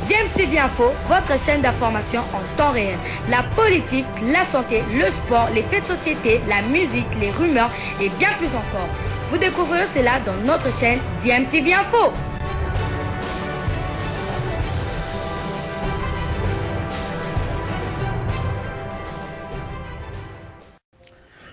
DMTV Info, votre chaîne d'information en temps réel. La politique, la santé, le sport, les faits de société, la musique, les rumeurs et bien plus encore. Vous découvrirez cela dans notre chaîne DMTV Info.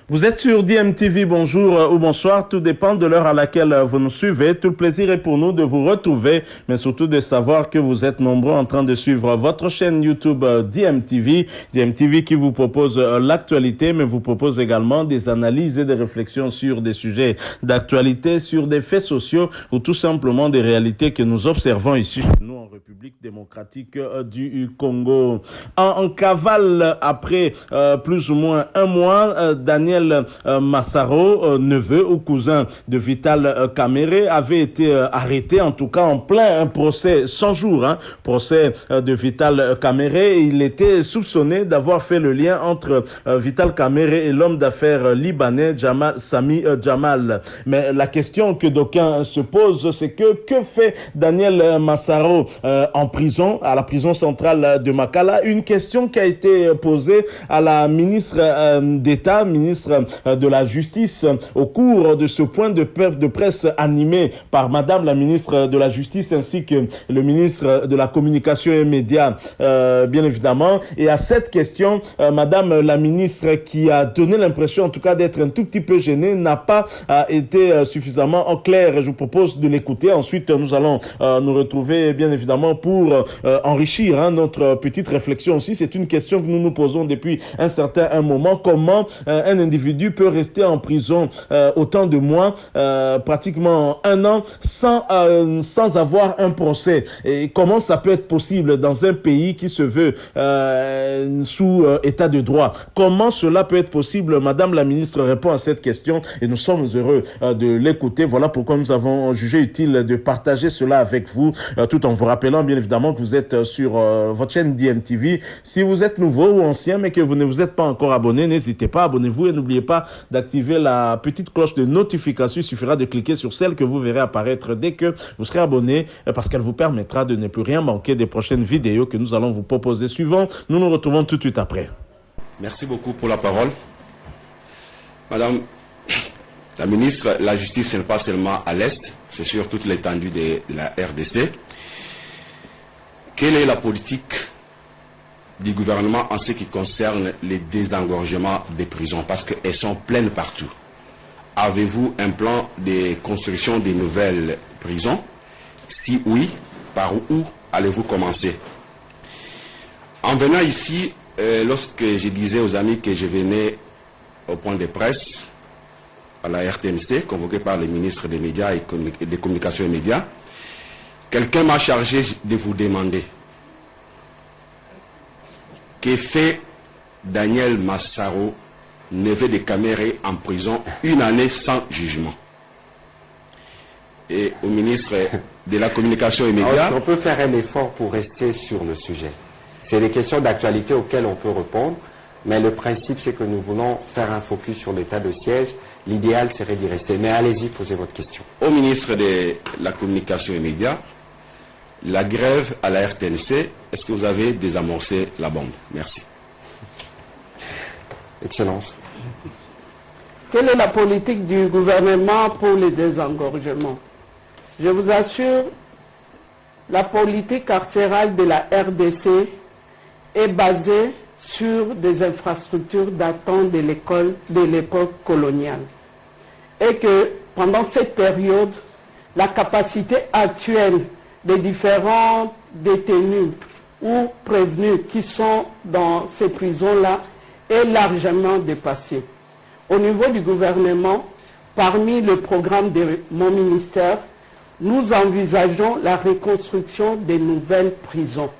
Vous êtes sur DMTV, bonjour ou bonsoir, tout dépend de l'heure à laquelle vous nous suivez. Tout le plaisir est pour nous de vous retrouver, mais surtout de savoir que vous êtes nombreux en train de suivre votre chaîne YouTube DMTV. DMTV qui vous propose l'actualité, mais vous propose également des analyses et des réflexions sur des sujets d'actualité, sur des faits sociaux ou tout simplement des réalités que nous observons ici chez nous en République démocratique du Congo. En cavale, après plus ou moins un mois, Daniel Massaro, neveu ou cousin de Vital Kamerhe, avait été arrêté, en tout cas en plein procès 100 jours, procès de Vital Kamerhe. Il était soupçonné d'avoir fait le lien entre Vital Kamerhe et l'homme d'affaires libanais Sami Jamal. Mais la question que d'aucuns se posent, c'est que fait Daniel Massaro en prison, à la prison centrale de Makala? Une question qui a été posée à la ministre d'État, ministre de la Justice, au cours de ce point de presse animé par Madame la ministre de la Justice ainsi que le ministre de la Communication et Médias, bien évidemment. Et à cette question, Madame la ministre, qui a donné l'impression en tout cas d'être un tout petit peu gênée, n'a pas été suffisamment claire. Je vous propose de l'écouter. Ensuite, nous allons nous retrouver bien évidemment pour enrichir notre petite réflexion aussi. C'est une question que nous nous posons depuis un certain moment. Comment un individu peut rester en prison autant de mois, pratiquement un an, sans avoir un procès? Et comment ça peut être possible dans un pays qui se veut sous état de droit? Comment cela peut être possible? Madame la ministre répond à cette question et nous sommes heureux de l'écouter. Voilà pourquoi nous avons jugé utile de partager cela avec vous, tout en vous rappelant bien évidemment que vous êtes sur votre chaîne DMTV. Si vous êtes nouveau ou ancien mais que vous ne vous êtes pas encore abonné, n'hésitez pas, abonnez-vous et n'oubliez pas d'activer la petite cloche de notification. Il suffira de cliquer sur celle que vous verrez apparaître dès que vous serez abonné, parce qu'elle vous permettra de ne plus rien manquer des prochaines vidéos que nous allons vous proposer. Suivant, nous nous retrouvons tout de suite après. Merci beaucoup pour la parole. Madame la ministre, la justice n'est pas seulement à l'Est, c'est sur toute l'étendue de la RDC. Quelle est la politique du gouvernement en ce qui concerne les désengorgements des prisons, parce qu'elles sont pleines partout? Avez-vous un plan de construction de nouvelles prisons? Si oui, par où allez-vous commencer? En venant ici, lorsque je disais aux amis que je venais au point de presse à la RTNC, convoqué par le ministre des Médias et des Communications et Médias, quelqu'un m'a chargé de vous demander: que fait Daniel Massaro, neveu de Kamerhe, en prison une année sans jugement? Et au ministre de la Communication et Médias... On peut faire un effort pour rester sur le sujet. C'est des questions d'actualité auxquelles on peut répondre, mais le principe, c'est que nous voulons faire un focus sur l'état de siège. L'idéal serait d'y rester. Mais allez-y, posez votre question. Au ministre de la Communication et Médias, la grève à la RTNC, est-ce que vous avez désamorcé la bombe? Merci. Excellence. Quelle est la politique du gouvernement pour les désengorgements? Je vous assure, la politique carcérale de la RDC est basée sur des infrastructures datant de l'époque coloniale. Et que pendant cette période, la capacité actuelle des différents détenus ou prévenus qui sont dans ces prisons-là est largement dépassée. Au niveau du gouvernement, parmi le programme de mon ministère, nous envisageons la reconstruction des nouvelles prisons.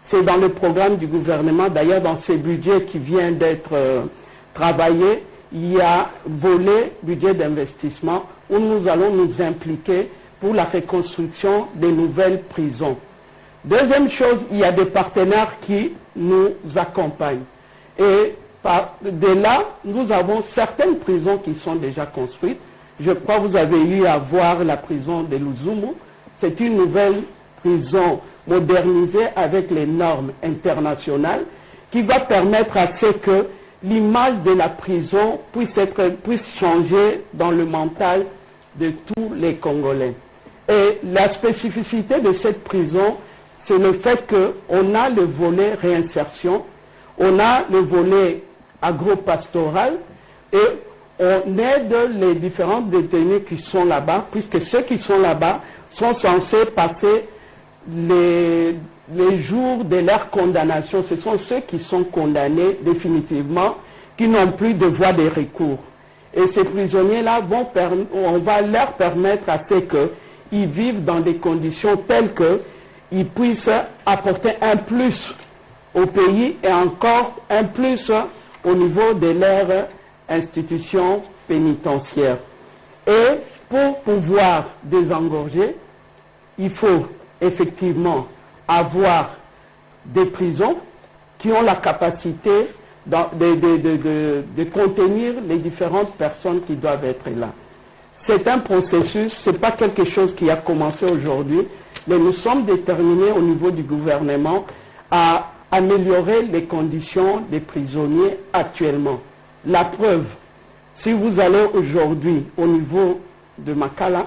C'est dans le programme du gouvernement, d'ailleurs dans ce budget qui vient d'être travaillé, il y a volet budget d'investissement où nous allons nous impliquer pour la reconstruction des nouvelles prisons. Deuxième chose, il y a des partenaires qui nous accompagnent. Et de là, nous avons certaines prisons qui sont déjà construites. Je crois que vous avez eu à voir la prison de Luzumu. C'est une nouvelle prison modernisée avec les normes internationales, qui va permettre à ce que l'image de la prison puisse changer dans le mental de tous les Congolais. Et la spécificité de cette prison, c'est le fait qu'on a le volet réinsertion, on a le volet agro-pastoral et on aide les différents détenus qui sont là-bas, puisque ceux qui sont là-bas sont censés passer les jours de leur condamnation. Ce sont ceux qui sont condamnés définitivement, qui n'ont plus de voie de recours. Et ces prisonniers-là, on va leur permettre à ce qu'ils vivent dans des conditions telles qu'ils puissent apporter un plus au pays et encore un plus au niveau de leur institution pénitentiaire. Et pour pouvoir désengorger, il faut effectivement avoir des prisons qui ont la capacité de contenir les différentes personnes qui doivent être là. C'est un processus, ce n'est pas quelque chose qui a commencé aujourd'hui, mais nous sommes déterminés au niveau du gouvernement à améliorer les conditions des prisonniers actuellement. La preuve, si vous allez aujourd'hui au niveau de Makala,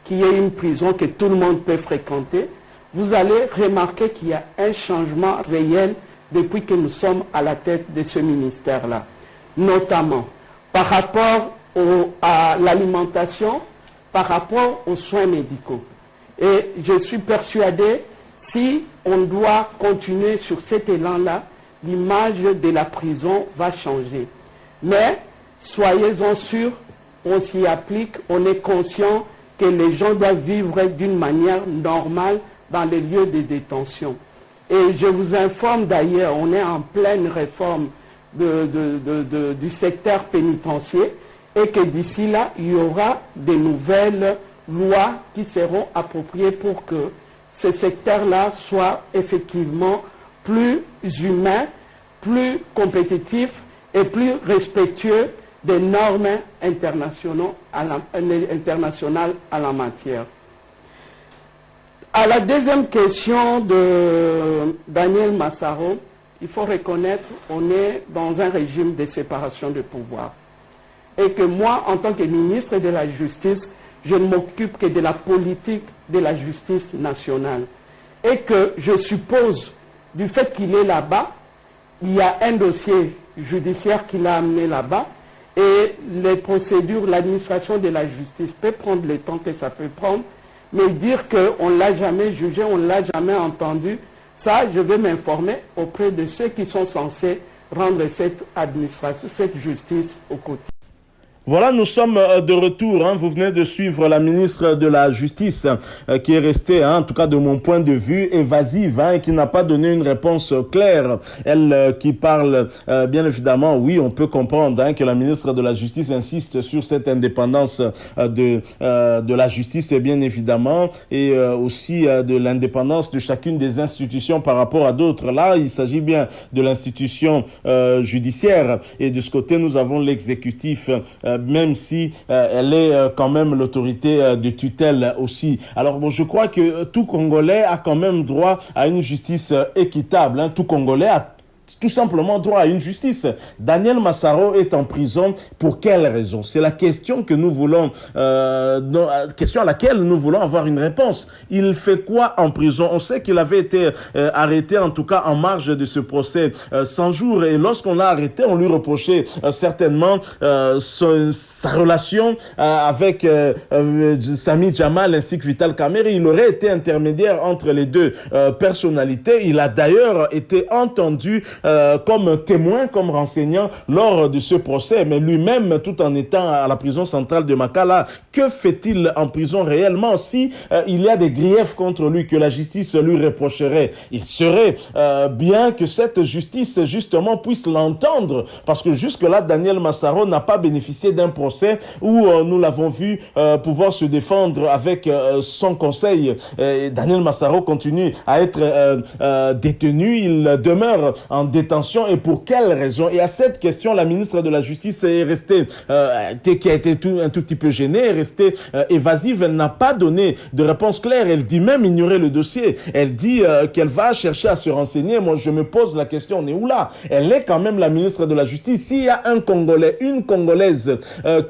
qui est une prison que tout le monde peut fréquenter, vous allez remarquer qu'il y a un changement réel depuis que nous sommes à la tête de ce ministère-là, notamment par rapport à l'alimentation, par rapport aux soins médicaux. Et je suis persuadé, si on doit continuer sur cet élan-là, l'image de la prison va changer. Mais soyez-en sûrs, on s'y applique, on est conscient que les gens doivent vivre d'une manière normale dans les lieux de détention. Et je vous informe d'ailleurs, on est en pleine réforme du secteur pénitentiaire et que d'ici là, il y aura des nouvelles lois qui seront appropriées pour que ce secteur-là soit effectivement plus humain, plus compétitif et plus respectueux des normes internationales à la matière. À la deuxième question de Daniel Massaro, il faut reconnaître qu'on est dans un régime de séparation de pouvoir. Et que moi, en tant que ministre de la Justice, je ne m'occupe que de la politique de la justice nationale. Et que je suppose, du fait qu'il est là-bas, il y a un dossier judiciaire qui l'a amené là-bas, et les procédures, l'administration de la justice peut prendre le temps que ça peut prendre, mais dire qu'on ne l'a jamais jugé, on ne l'a jamais entendu, ça, je vais m'informer auprès de ceux qui sont censés rendre cette administration, cette justice au quotidien. Voilà, nous sommes de retour. Vous venez de suivre la ministre de la Justice qui est restée, en tout cas de mon point de vue, évasive et qui n'a pas donné une réponse claire. Elle qui parle, bien évidemment, oui, on peut comprendre que la ministre de la Justice insiste sur cette indépendance de la justice, bien évidemment, et aussi de l'indépendance de chacune des institutions par rapport à d'autres. Là, il s'agit bien de l'institution judiciaire et de ce côté, nous avons l'exécutif même si elle est quand même l'autorité de tutelle aussi. Alors bon, je crois que tout Congolais a quand même droit à une justice équitable. Tout Congolais a tout simplement droit à une justice. Daniel Massaro est en prison pour quelle raison? C'est la question que nous voulons, question à laquelle nous voulons avoir une réponse. Il fait quoi en prison? On sait qu'il avait été arrêté, en tout cas en marge de ce procès 100 jours. Et lorsqu'on l'a arrêté, on lui reprochait certainement sa relation avec Sami Jamal ainsi que Vital Kamerhe. Il aurait été intermédiaire entre les deux personnalités. Il a d'ailleurs été entendu comme témoin, comme renseignant lors de ce procès, mais lui-même, tout en étant à la prison centrale de Makala, que fait-il en prison réellement si il y a des griefs contre lui que la justice lui reprocherait? Il serait bien que cette justice, justement, puisse l'entendre, parce que jusque-là, Daniel Massaro n'a pas bénéficié d'un procès où nous l'avons vu pouvoir se défendre avec son conseil. Daniel Massaro continue à être détenu, il demeure en détention et pour quelles raisons? Et à cette question, la ministre de la Justice est restée, qui a été un tout petit peu gênée, est restée évasive. Elle n'a pas donné de réponse claire. Elle dit même ignorer le dossier. Elle dit qu'elle va chercher à se renseigner. Moi, je me pose la question, on est où là? Elle est quand même la ministre de la Justice. S'il y a un Congolais, une Congolaise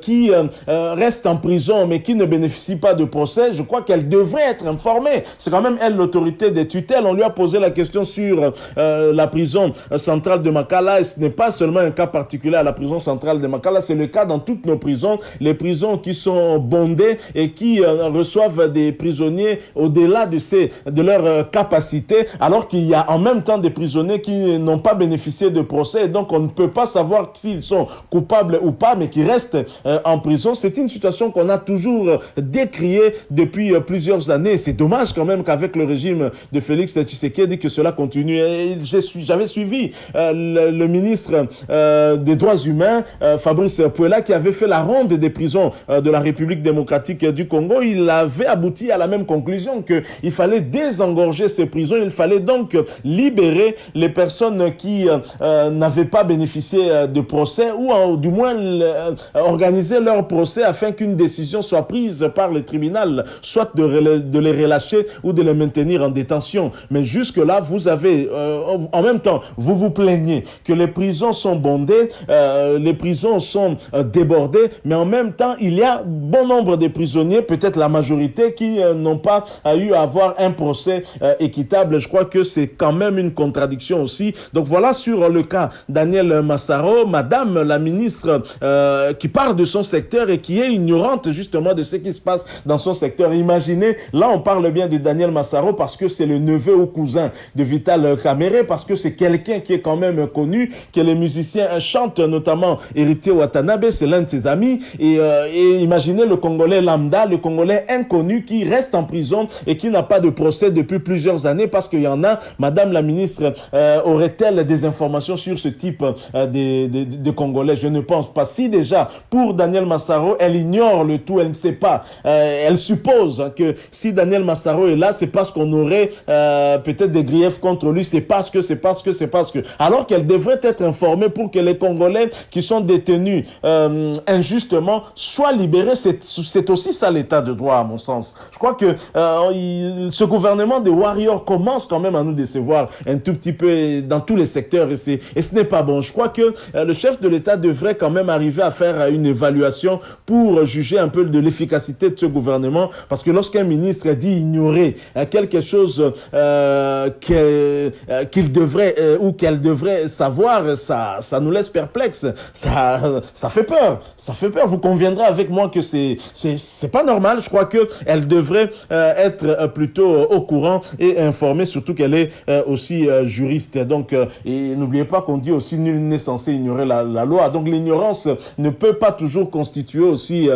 qui reste en prison mais qui ne bénéficie pas de procès, je crois qu'elle devrait être informée. C'est quand même elle l'autorité des tutelles. On lui a posé la question sur la prison centrale de Makala, et ce n'est pas seulement un cas particulier à la prison centrale de Makala, c'est le cas dans toutes nos prisons, les prisons qui sont bondées et qui reçoivent des prisonniers au-delà de leur capacité, alors qu'il y a en même temps des prisonniers qui n'ont pas bénéficié de procès, et donc on ne peut pas savoir s'ils sont coupables ou pas, mais qui restent en prison. C'est une situation qu'on a toujours décriée depuis plusieurs années. C'est dommage quand même qu'avec le régime de Félix Tshisekedi que cela continue. J'avais suivi le ministre des Droits humains, Fabrice Puela, qui avait fait la ronde des prisons de la République démocratique du Congo. Il avait abouti à la même conclusion, qu'il fallait désengorger ces prisons. Il fallait donc libérer les personnes qui n'avaient pas bénéficié de procès, ou du moins organiser leur procès afin qu'une décision soit prise par le tribunal, soit de les relâcher ou de les maintenir en détention. Mais jusque-là, vous avez, en même temps, vous vous plaignez que les prisons sont bondées, les prisons sont débordées, mais en même temps, il y a bon nombre de prisonniers, peut-être la majorité, qui n'ont pas eu à avoir un procès équitable. Je crois que c'est quand même une contradiction aussi. Donc voilà sur le cas Daniel Massaro, madame la ministre qui parle de son secteur et qui est ignorante justement de ce qui se passe dans son secteur. Imaginez, là on parle bien de Daniel Massaro parce que c'est le neveu ou cousin de Vital Kamerhe, parce que c'est quelqu'un qui est quand même connu, que les musiciens chantent, notamment Héritier Watanabe, c'est l'un de ses amis, et imaginez le Congolais lambda, le Congolais inconnu qui reste en prison et qui n'a pas de procès depuis plusieurs années parce qu'il y en a. Madame la ministre, aurait-elle des informations sur ce type de Congolais? Je ne pense pas. Si déjà, pour Daniel Massaro, elle ignore le tout, elle ne sait pas. Elle suppose que si Daniel Massaro est là, c'est parce qu'on aurait peut-être des griefs contre lui, c'est parce que. Alors qu'elle devrait être informée pour que les Congolais qui sont détenus injustement soient libérés. C'est aussi ça l'état de droit, à mon sens. Je crois que ce gouvernement des warriors commence quand même à nous décevoir un tout petit peu dans tous les secteurs, et ce n'est pas bon. Je crois que le chef de l'État devrait quand même arriver à faire une évaluation pour juger un peu de l'efficacité de ce gouvernement, parce que lorsqu'un ministre dit ignorer quelque chose qu'il devrait ou qu'elle devrait savoir, ça nous laisse perplexes. Ça fait peur. Vous conviendrez avec moi que c'est pas normal. Je crois que elle devrait être plutôt au courant et informée, surtout qu'elle est aussi juriste. Donc, et n'oubliez pas qu'on dit aussi nul n'est censé ignorer la loi. Donc, l'ignorance ne peut pas toujours constituer aussi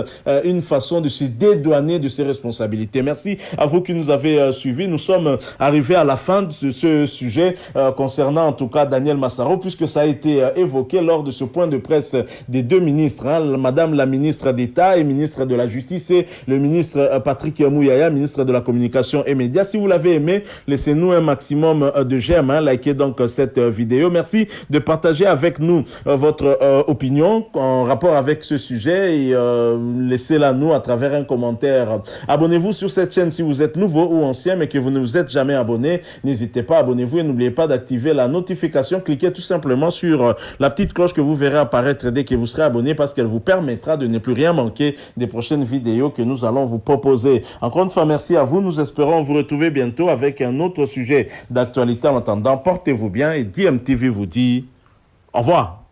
une façon de se dédouaner de ses responsabilités. Merci à vous qui nous avez suivis. Nous sommes arrivés à la fin de ce sujet concernant en tout cas Daniel Massaro, puisque ça a été évoqué lors de ce point de presse des deux ministres, Madame la ministre d'État et ministre de la Justice, et le ministre Patrick Mouyaya, ministre de la Communication et Médias. Si vous l'avez aimé, laissez-nous un maximum de j'aime, likez donc cette vidéo. Merci de partager avec nous votre opinion en rapport avec ce sujet, et laissez-la nous à travers un commentaire. Abonnez-vous sur cette chaîne si vous êtes nouveau ou ancien mais que vous ne vous êtes jamais abonné. N'hésitez pas, abonnez-vous et n'oubliez pas d'activer la notification. Cliquez tout simplement sur la petite cloche que vous verrez apparaître dès que vous serez abonné, parce qu'elle vous permettra de ne plus rien manquer des prochaines vidéos que nous allons vous proposer. Encore une fois, merci à vous. Nous espérons vous retrouver bientôt avec un autre sujet d'actualité. En attendant, portez-vous bien et DMTV vous dit au revoir.